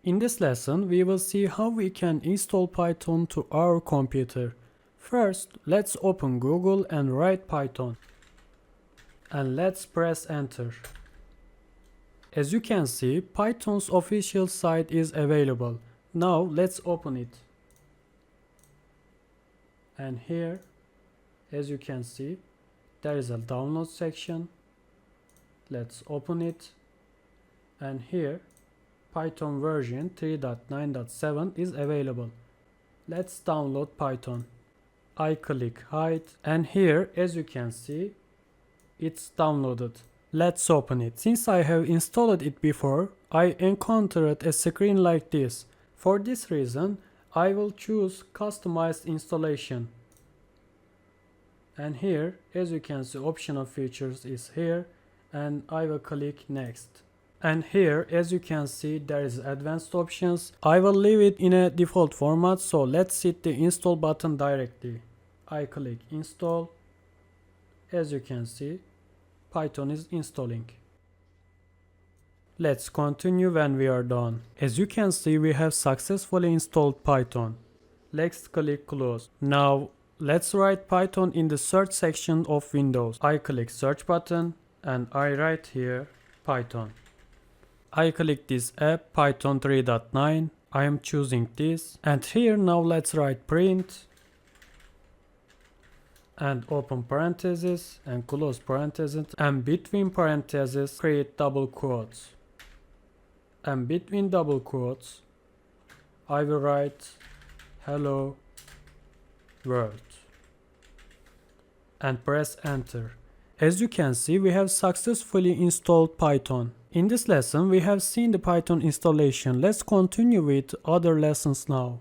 In this lesson, we will see how we can install Python to our computer. First, let's open Google and write Python. And let's press enter. As you can see, Python's official site is available. Now let's open it. And here, as you can see, there is a download section. Let's open it. And here, Python version 3.9.7 is available. Let's download Python. I click hide, and here, as you can see, it's downloaded. Let's open it. Since I have installed it before, I encountered a screen like this. For this reason, I will choose customized installation. And here, as you can see, optional features is here, and I will click next. And here, as you can see, there is advanced options. I will leave it in a default format, so let's hit the install button directly. I click install. As you can see, Python is installing. Let's continue when we are done. As you can see, we have successfully installed Python. Let's click close. Now, let's write Python in the search section of Windows. I click search button and I write here Python. I click this app Python 3.9. I am choosing this. And here now let's write print. And open parentheses and close parentheses. And between parentheses create double quotes. And between double quotes I will write hello world. And press enter. As you can see, we have successfully installed Python. In this lesson, we have seen the Python installation. Let's continue with other lessons now.